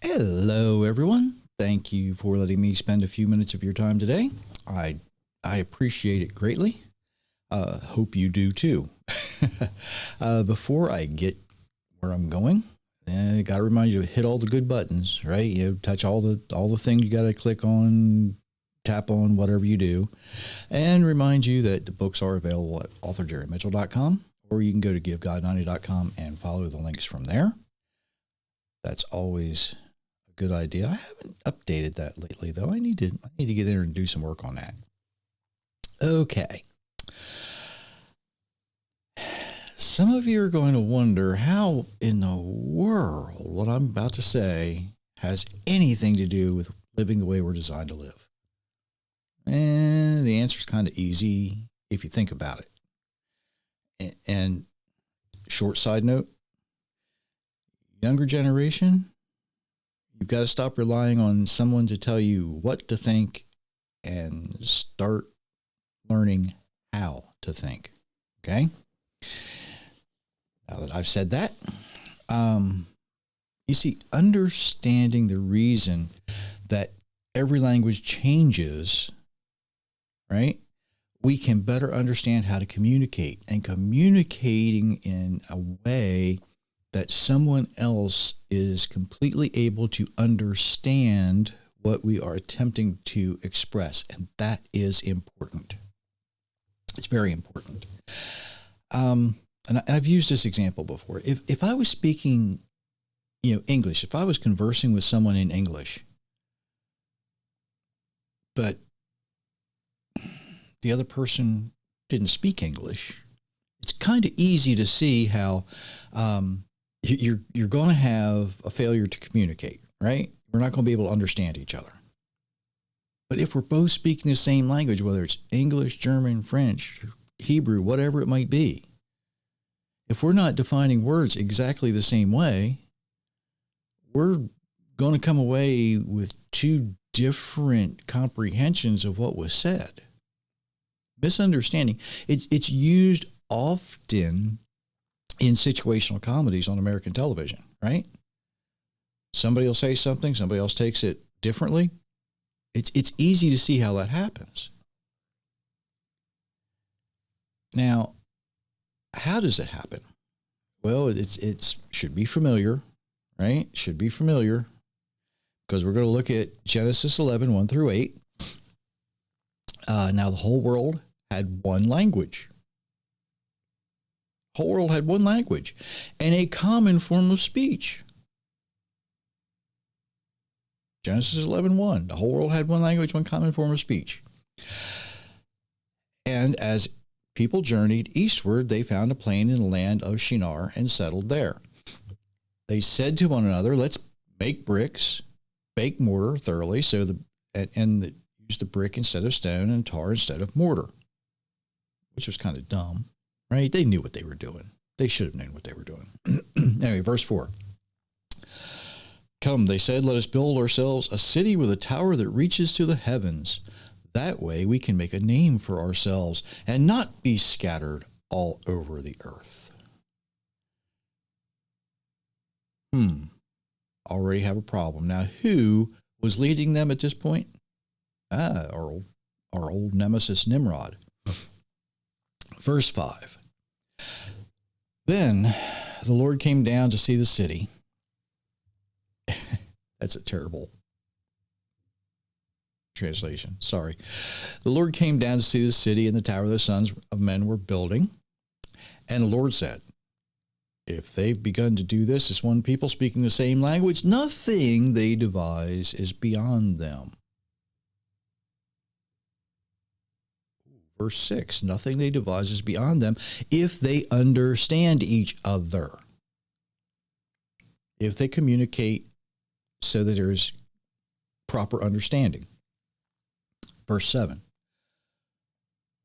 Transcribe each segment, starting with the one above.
Hello, everyone. Thank you for letting me spend a few minutes of your time today. I appreciate it greatly. Hope you do too. Before I get where I'm going, I got to remind you to hit all the good buttons, right? Touch all the things you got to click on, tap on, whatever you do, and remind you that the books are available at authorjerrymitchell.com, or you can go to givegod90.com and follow the links from there. That's always good idea. I haven't updated that lately, though. I need to get there and do some work on that. Okay. Some of you are going to wonder how in the world what I'm about to say has anything to do with living the way we're designed to live. And the answer is kind of easy if you think about it. And short side note, younger generation, you've got to stop relying on someone to tell you what to think and start learning how to think. Okay? Now that I've said that, you see, understanding the reason that every language changes, right? We can better understand how to communicate, and communicating in a way that someone else is completely able to understand what we are attempting to express. And that is important. It's very important. And I've used this example before. If I was speaking, English, if I was conversing with someone in English, but the other person didn't speak English, it's kind of easy to see how you're going to have a failure to communicate, right? We're not going to be able to understand each other. But if we're both speaking the same language, whether it's English, German, French, Hebrew, whatever it might be, if we're not defining words exactly the same way, we're going to come away with two different comprehensions of what was said. Misunderstanding. It's used often in situational comedies on American television, right? Somebody will say something, somebody else takes it differently. It's easy to see how that happens. Now, how does it happen? Well, it should be familiar, right? Should be familiar, because we're going to look at Genesis 11, 1 through 8. Now, the whole world had one language. Whole world had one language and a common form of speech. Genesis 11:1. The whole world had one language, one common form of speech. And as people journeyed eastward, they found a plain in the land of Shinar and settled there. They said to one another, "Let's make bricks, bake mortar thoroughly, and use the brick instead of stone and tar instead of mortar," which was kind of dumb, right? They knew what they were doing. They should have known what they were doing. Anyway, verse 4. "Come," they said, "let us build ourselves a city with a tower that reaches to the heavens. That way we can make a name for ourselves and not be scattered all over the earth." Already have a problem. Now, who was leading them at this point? Our old nemesis Nimrod. Verse 5. "Then the Lord came down to see the city." That's a terrible translation. Sorry. "The Lord came down to see the city and the tower the sons of men were building. And the Lord said, if they've begun to do this as one people speaking the same language, nothing they devise is beyond them." Verse 6, "Nothing they devise is beyond them if they understand each other." If they communicate so that there is proper understanding. Verse 7,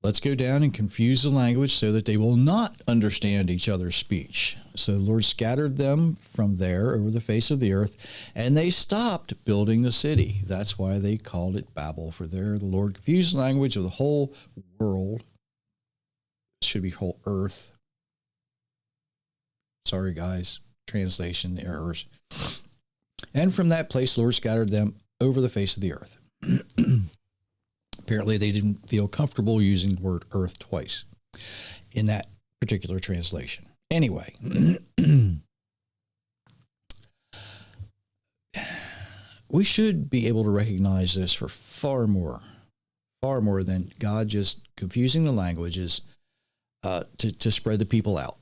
"Let's go down and confuse the language so that they will not understand each other's speech." So the Lord scattered them from there over the face of the earth, and they stopped building the city. That's why they called it Babel, for there the Lord confused the language of the whole world. It should be whole earth. Sorry, guys. Translation errors. And from that place, the Lord scattered them over the face of the earth. Apparently, they didn't feel comfortable using the word earth twice in that particular translation. Anyway, we should be able to recognize this for far more than God just confusing the languages to spread the people out,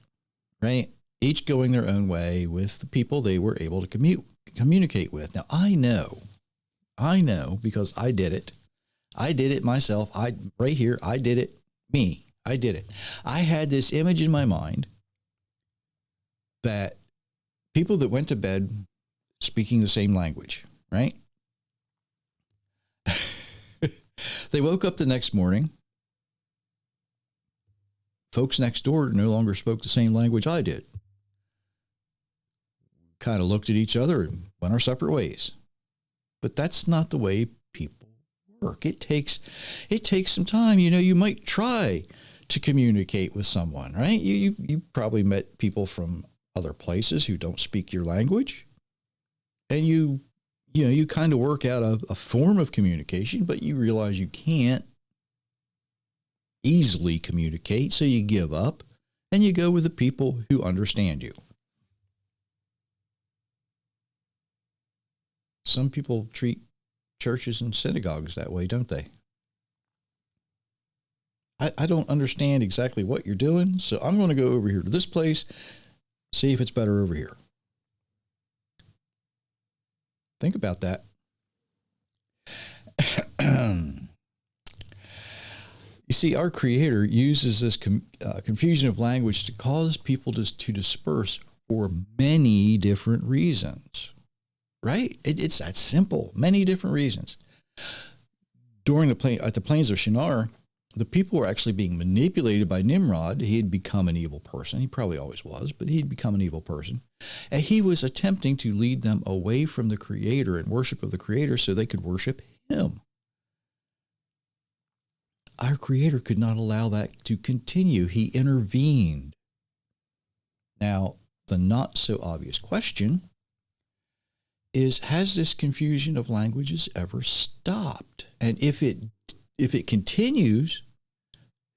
right? Each going their own way with the people they were able to communicate with. Now, I know because I did it. I did it myself. Right here, I did it. I did it. I had this image in my mind that people that went to bed speaking the same language, right? They woke up the next morning. Folks next door no longer spoke the same language I did. Kind of looked at each other and went our separate ways. But that's not the way people work. It takes some time. You might try to communicate with someone, right? You probably met people from other places who don't speak your language, and you kind of work out a form of communication, but you realize you can't easily communicate, so you give up and you go with the people who understand you. Some people treat churches and synagogues that way, don't they? I don't understand exactly what you're doing, so I'm going to go over here to this place, see if it's better over here. Think about that. You see, our Creator uses this confusion of language to cause people to disperse for many different reasons, right? It's that simple, many different reasons. At the plains of Shinar, the people were actually being manipulated by Nimrod. He had become an evil person. He probably always was, but he'd become an evil person. And he was attempting to lead them away from the Creator and worship of the Creator so they could worship him. Our Creator could not allow that to continue. He intervened. Now, the not so obvious question is, has this confusion of languages ever stopped? And if it continues,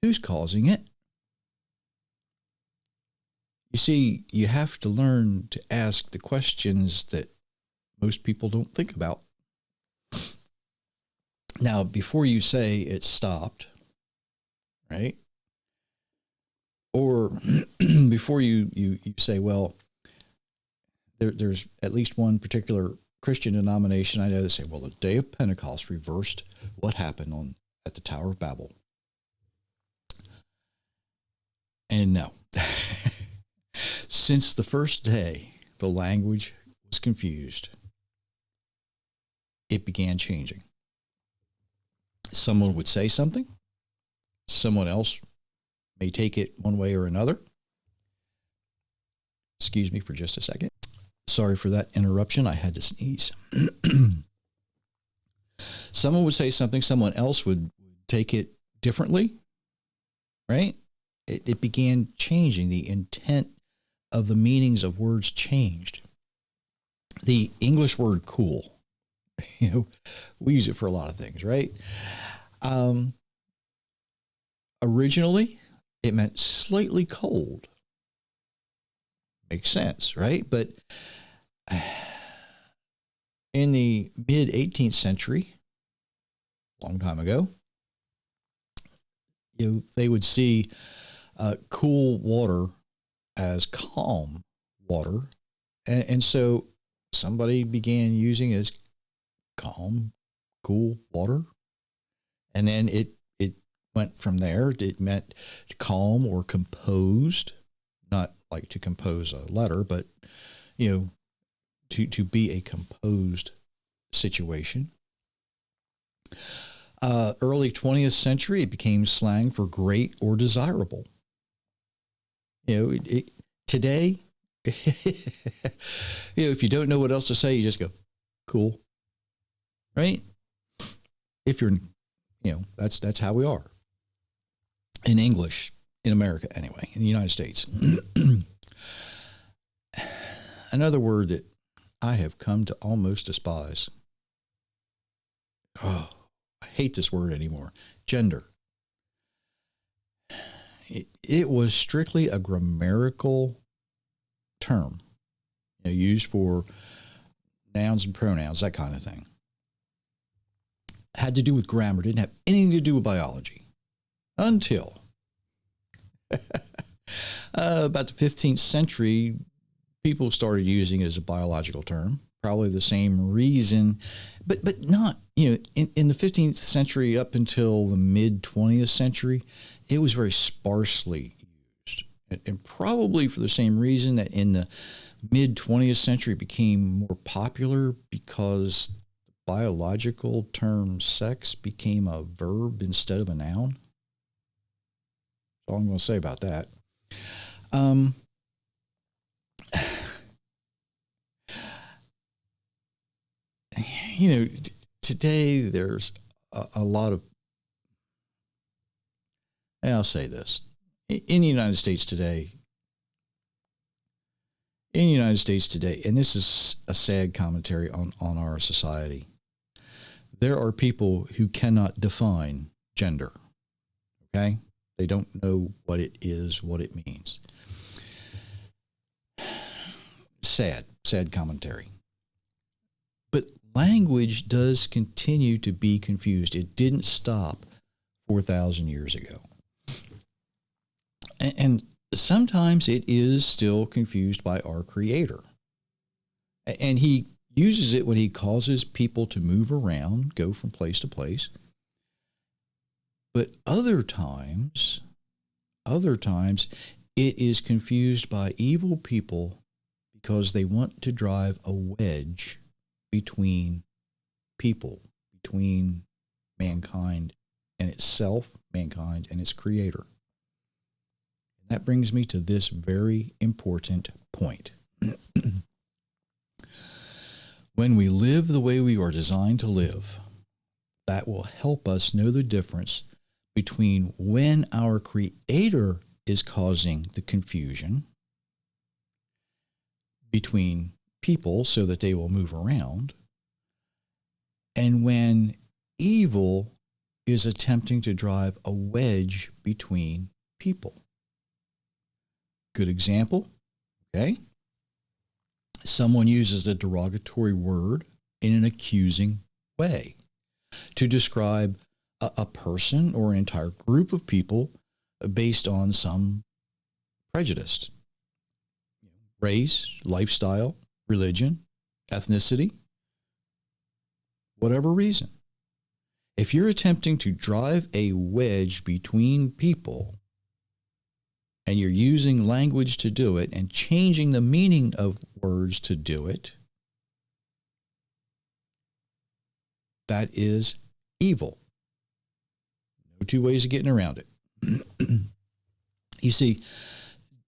who's causing it? You see, you have to learn to ask the questions that most people don't think about. Now, before you say it stopped, right? Or before you say, well, there's at least one particular Christian denomination I know that say, well, the day of Pentecost reversed what happened at the Tower of Babel. And no. Since the first day the language was confused, it began changing. Someone would say something. Someone else may take it one way or another. Excuse me for just a second. Sorry for that interruption. I had to sneeze. Someone would say something. Someone else would take it differently, right? It began changing. The intent of the meanings of words changed. The English word cool, we use it for a lot of things, right? Originally, it meant slightly cold. Makes sense, right? But in the mid-18th century, a long time ago, they would see cool water as calm water. And so somebody began using it as calm, cool water. And then it went from there. It meant calm or composed, not like to compose a letter, but, to be a composed situation. Early 20th century, it became slang for great or desirable. Today, if you don't know what else to say, you just go, cool, right? If you're, that's how we are. In English, in America anyway, in the United States. Another word that I have come to almost despise. Oh, I hate this word anymore. Gender. It was strictly a grammatical term, used for nouns and pronouns, that kind of thing. Had to do with grammar, didn't have anything to do with biology. Until about the 15th century, people started using it as a biological term. Probably the same reason, but not, in the 15th century up until the mid 20th century, it was very sparsely used. And probably for the same reason that in the mid 20th century it became more popular, because the biological term sex became a verb instead of a noun. That's all I'm going to say about that. Today there's a lot of, and I'll say this, in the United States today, and this is a sad commentary on our society, there are people who cannot define gender, okay? They don't know what it is, what it means. Sad commentary. But language does continue to be confused. It didn't stop 4,000 years ago. And sometimes it is still confused by our Creator. And he uses it when he causes people to move around, go from place to place. But other times, it is confused by evil people because they want to drive a wedge between people, between mankind and itself, mankind and its Creator. And that brings me to this very important point. When we live the way we are designed to live, that will help us know the difference between when our Creator is causing the confusion between people so that they will move around, and when evil is attempting to drive a wedge between people. Good example, okay? Someone uses a derogatory word in an accusing way to describe a person or an entire group of people based on some prejudice, race, lifestyle, religion, ethnicity, whatever reason. If you're attempting to drive a wedge between people and you're using language to do it and changing the meaning of words to do it, that is evil. No two ways of getting around it. You see,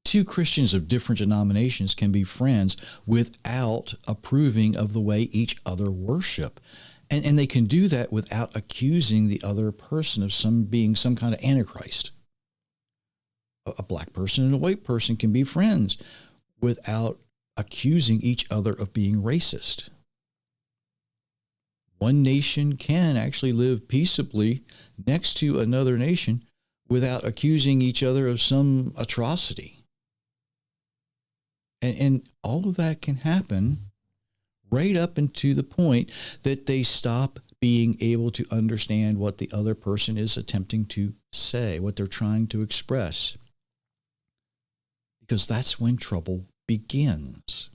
two Christians of different denominations can be friends without approving of the way each other worship. And they can do that without accusing the other person of being some kind of antichrist. A black person and a white person can be friends without accusing each other of being racist. One nation can actually live peaceably next to another nation without accusing each other of some atrocity. And all of that can happen right up into the point that they stop being able to understand what the other person is attempting to say, what they're trying to express. Because that's when trouble begins.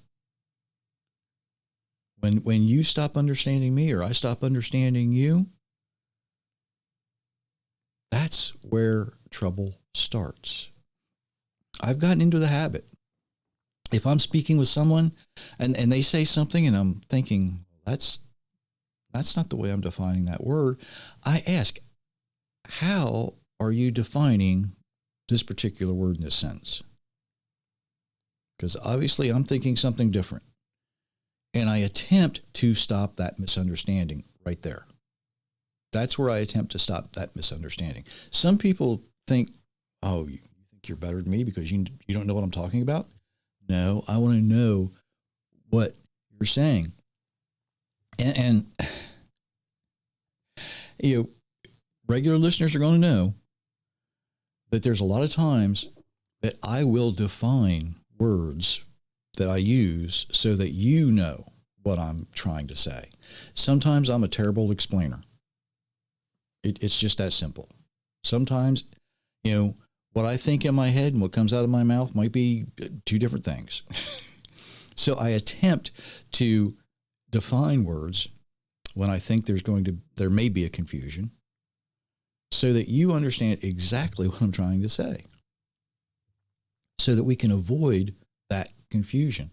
When you stop understanding me or I stop understanding you, that's where trouble starts. I've gotten into the habit. If I'm speaking with someone and they say something and I'm thinking, that's not the way I'm defining that word, I ask, how are you defining this particular word in this sentence? Because obviously I'm thinking something different. And I attempt to stop that misunderstanding right there. That's where I attempt to stop that misunderstanding. Some people think, oh, you think you're better than me because you don't know what I'm talking about? No, I want to know what you're saying. And you know, regular listeners are going to know that there's a lot of times that I will define words that I use so that you know what I'm trying to say. Sometimes I'm a terrible explainer. It's just that simple. Sometimes, you know, what I think in my head and what comes out of my mouth might be two different things. So I attempt to define words when I think there may be a confusion so that you understand exactly what I'm trying to say so that we can avoid that confusion.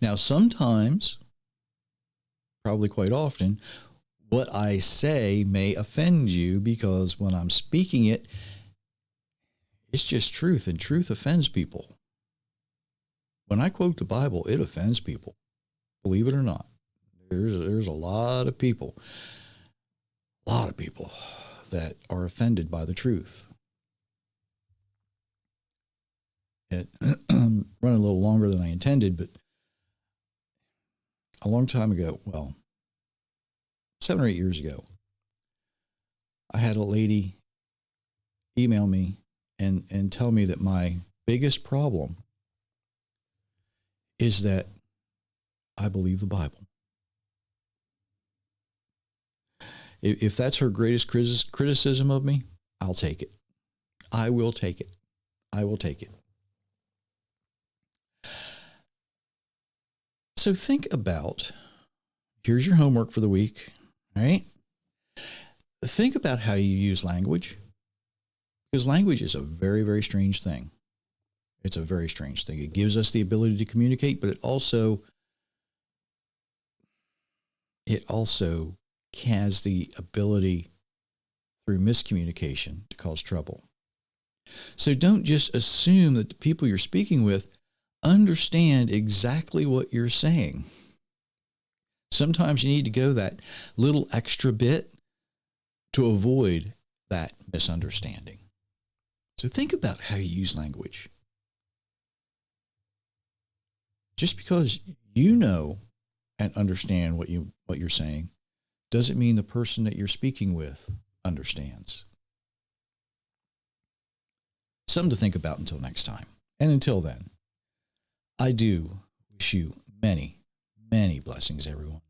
Now, sometimes, probably quite often, what I say may offend you because when I'm speaking it, it's just truth, and truth offends people. When I quote the Bible, it offends people, believe it or not. There's a lot of people that are offended by the truth. It running a little longer than I intended, but a long time ago, well, 7 or 8 years ago, I had a lady email me and tell me that my biggest problem is that I believe the Bible. If that's her greatest criticism of me, I'll take it. I will take it. I will take it. So think about, here's your homework for the week, all right? Think about how you use language, because language is a very, very strange thing. It's a very strange thing. It gives us the ability to communicate, but it also has the ability through miscommunication to cause trouble. So don't just assume that the people you're speaking with understand exactly what you're saying. Sometimes you need to go that little extra bit to avoid that misunderstanding. So think about how you use language. Just because you know and understand what you're saying doesn't mean the person that you're speaking with understands. Something to think about until next time. And until then, I do wish you many, many blessings, everyone.